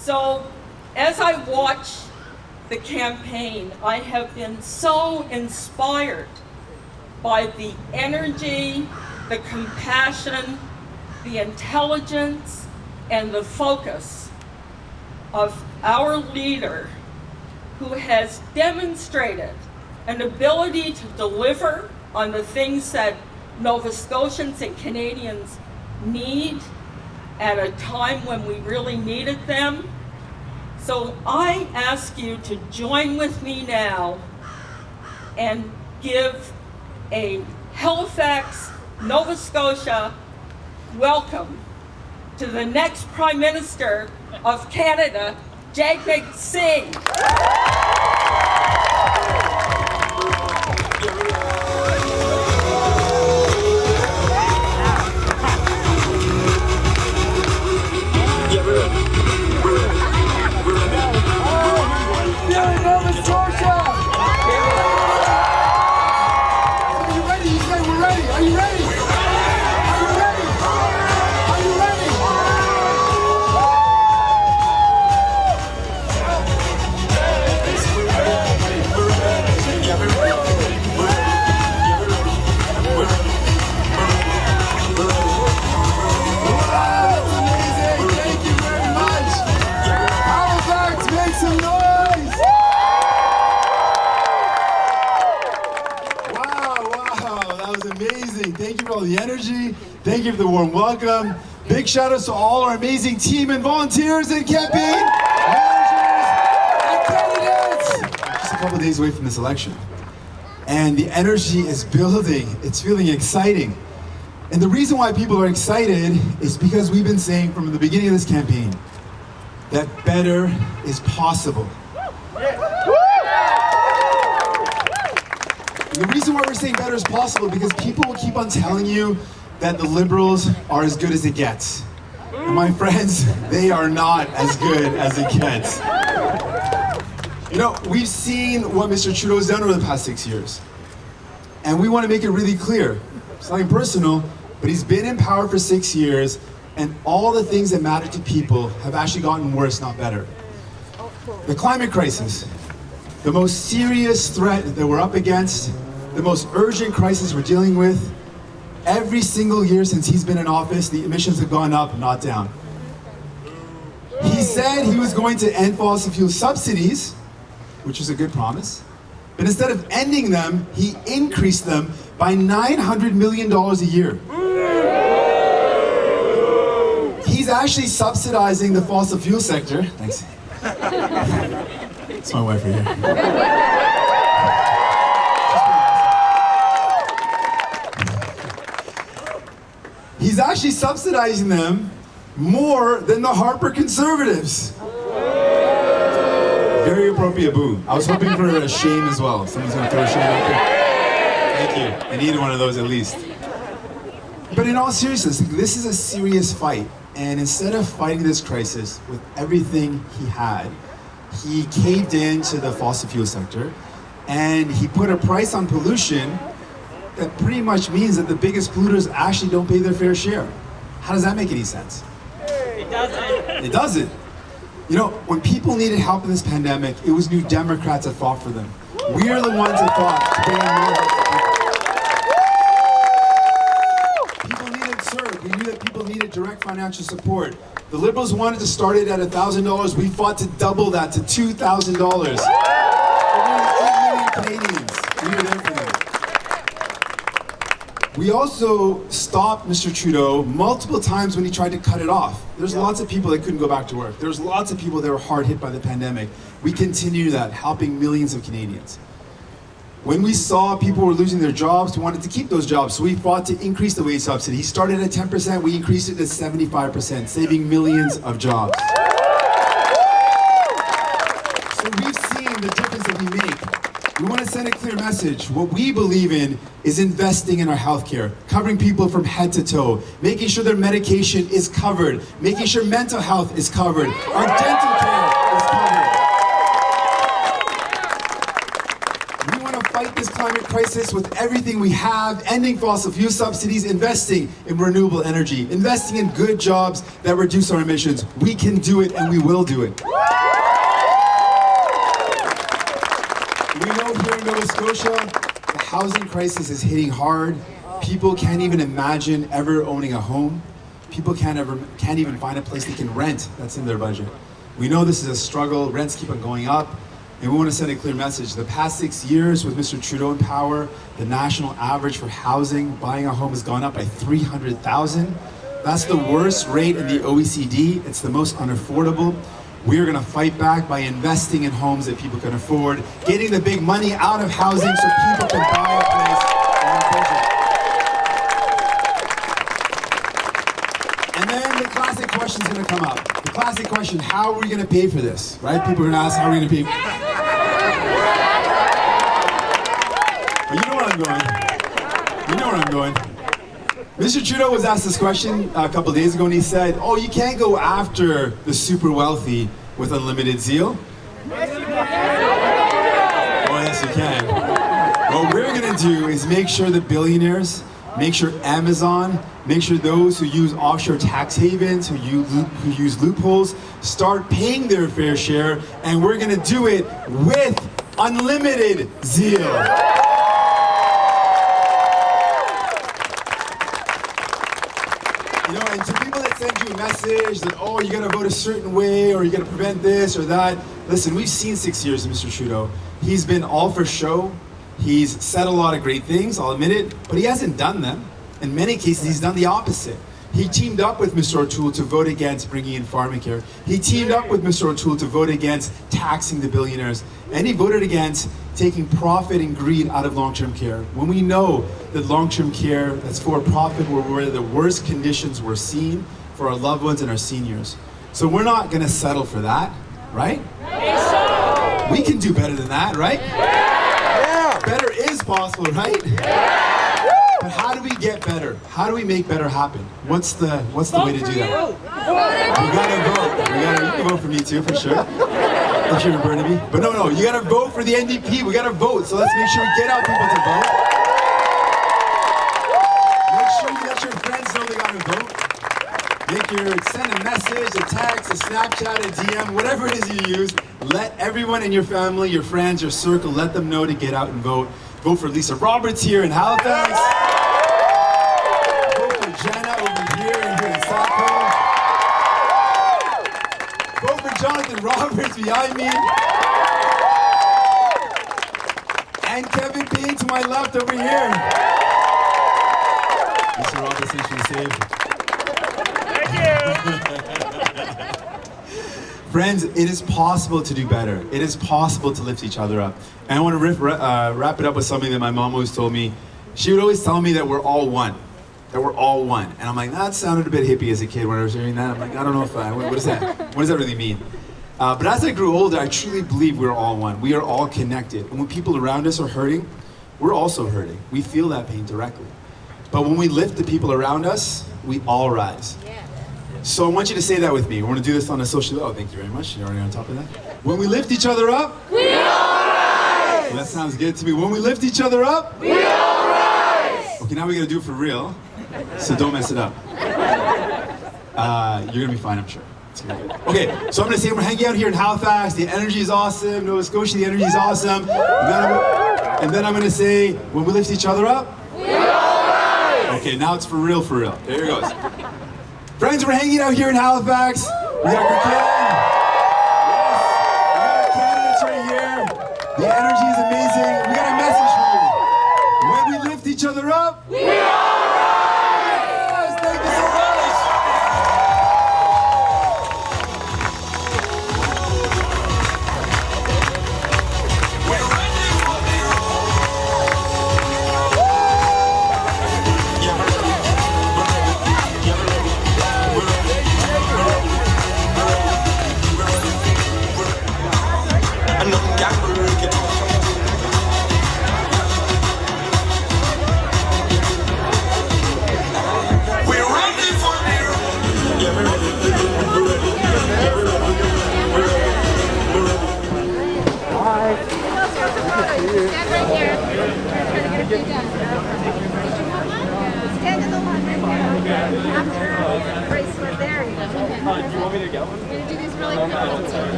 So as I watch the campaign, I have been so inspired by the energy, the compassion, the intelligence, and the focus of our leader, who has demonstrated an ability to deliver on the things that Nova Scotians and Canadians need at a time when we really needed them. So I ask you to join with me now and give a Halifax, Nova Scotia welcome to the next Prime Minister of Canada, Jagmeet Singh. Nova Scotia! Are you ready? You say we're ready. Are you ready? Are you ready? Are you ready? That's amazing. Thank you very much. Halifax, make some noise. Wow, that was amazing. Thank you for all the energy. Thank you for the warm welcome. Big shout outs to all our amazing team and volunteers and campaign managers and candidates. Just a couple of days away from this election. And the energy is building. It's feeling exciting. And the reason why people are excited is because we've been saying from the beginning of this campaign that better is possible. And the reason why we're saying better is possible because people will keep on telling you that the Liberals are as good as it gets. And my friends, they are not as good as it gets. You know, we've seen what Mr. Trudeau's done over the past 6 years. And we want to make it really clear. It's nothing personal, but he's been in power for 6 years, and all the things that matter to people have actually gotten worse, not better. The climate crisis, the most serious threat that we're up against, the most urgent crisis we're dealing with, every single year since he's been in office, the emissions have gone up, not down. He said he was going to end fossil fuel subsidies, which is a good promise, but instead of ending them, he increased them by $900 million a year. He's actually subsidizing the fossil fuel sector. Thanks. It's my wife right here. He's actually subsidizing them more than the Harper Conservatives. Very appropriate boo. I was hoping for a shame as well. Someone's gonna throw a shame out there. Thank you. I needed one of those at least. But in all seriousness, this is a serious fight. And instead of fighting this crisis with everything he had, he caved into the fossil fuel sector and he put a price on pollution that pretty much means that the biggest polluters actually don't pay their fair share. How does that make any sense? It doesn't. It doesn't. You know, when people needed help in this pandemic, it was New Democrats that fought for them. We are the ones that fought to bring more help to people. People needed CERB. We knew that people needed direct financial support. The Liberals wanted to start it at $1,000. We fought to double that to $2,000. For nearly 8 million Canadians. We were there for them. We also stopped Mr. Trudeau multiple times when he tried to cut it off. There's lots of people that couldn't go back to work. There's lots of people that were hard hit by the pandemic. We continue that, helping millions of Canadians. When we saw people were losing their jobs, we wanted to keep those jobs, so we fought to increase the wage subsidy. He started at 10%, we increased it to 75%, saving millions of jobs. So we've seen the difference that we make. We want to send a clear message. What we believe in is investing in our healthcare, covering people from head to toe, making sure their medication is covered, making sure mental health is covered, our dental care is covered. We want to fight this climate crisis with everything we have, ending fossil fuel subsidies, investing in renewable energy, investing in good jobs that reduce our emissions. We can do it and we will do it. We know here in Nova Scotia, the housing crisis is hitting hard. People can't even imagine ever owning a home. People can't even find a place they can rent that's in their budget. We know this is a struggle. Rents keep on going up. And we want to send a clear message. The past 6 years with Mr. Trudeau in power, the national average for housing, buying a home has gone up by 300,000. That's the worst rate in the OECD. It's the most unaffordable. We're going to fight back by investing in homes that people can afford, getting the big money out of housing so people can buy a place on a budget. And then the classic question is going to come up. The classic question, how are we going to pay for this? Right? People are going to ask, how are we going to pay for this? But you know where I'm going. You know where I'm going. Mr. Trudeau was asked this question a couple days ago and he said, oh, you can't go after the super wealthy with unlimited zeal. Yes, you can. Oh, yes, you can. What we're going to do is make sure the billionaires, make sure Amazon, make sure those who use offshore tax havens, who use loopholes, start paying their fair share, and we're going to do it with unlimited zeal. You know, and to people that send you a message that, oh, you gotta vote a certain way, or you gotta prevent this or that, listen, we've seen 6 years of Mr. Trudeau. He's been all for show. He's said a lot of great things, I'll admit it, but he hasn't done them. In many cases, he's done the opposite. He teamed up with Mr. O'Toole to vote against bringing in pharmacare. He teamed up with Mr. O'Toole to vote against taxing the billionaires. And he voted against taking profit and greed out of long-term care. When we know that long-term care that's for profit, where the worst conditions we're seeing for our loved ones and our seniors. So we're not gonna settle for that, right? We can do better than that, right? Yeah. Better is possible, right? Yeah. But how do we get better? How do we make better happen? What's the way to do that? You gotta vote. You can vote for me too, for sure. If you're in Burnaby. But no, you gotta vote for the NDP. We gotta vote. So let's make sure we get out people to vote. Make sure you let your friends know they gotta vote. Send a message, a text, a Snapchat, a DM, whatever it is you use. Let everyone in your family, your friends, your circle, let them know to get out and vote. Vote for Lisa Roberts here in Halifax. Vote for Jenna over here in Stockholm. Vote for Jonathan Roberts behind me. And Kevin Payne to my left over here. Lisa Roberts, thanks for the save. Thank you. Friends, it is possible to do better. It is possible to lift each other up. And I want to wrap it up with something that my mom always told me. She would always tell me that we're all one. That we're all one. And I'm like, that sounded a bit hippie as a kid when I was hearing that. I'm like, I don't know if what is that? What does that really mean? But as I grew older, I truly believe we're all one. We are all connected. And when people around us are hurting, we're also hurting. We feel that pain directly. But when we lift the people around us, we all rise. So I want you to say that with me. We're going to do this on a social... Oh, thank you very much. You're already on top of that. When we lift each other up... we all rise! Well, that sounds good to me. When we lift each other up... we all rise! Okay, now we got to do it for real. So don't mess it up. You're going to be fine, I'm sure. It's gonna be good. Okay, so I'm going to say we're hanging out here in Halifax. The energy is awesome. Nova Scotia, the energy is awesome. And then I'm going to say, when we lift each other up... we all rise! Okay, now it's for real, for real. There it goes. Friends, we're hanging out here in Halifax. We got our candidates right here. The energy is amazing. We got a message for you. When we lift each other up, we all rise! Thank you so much.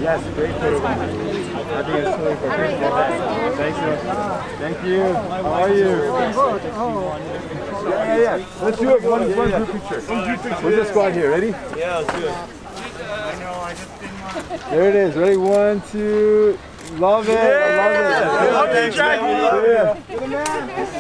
Yes, great photo. I think it's totally perfect. Thank you. Thank you. How are you? Yeah. Let's do it. One group picture. We'll just go out here. Ready? Yeah, let's do it. There it is. Ready? 1, 2. Love it. I love it. Love you, Jagmeet. You're the man.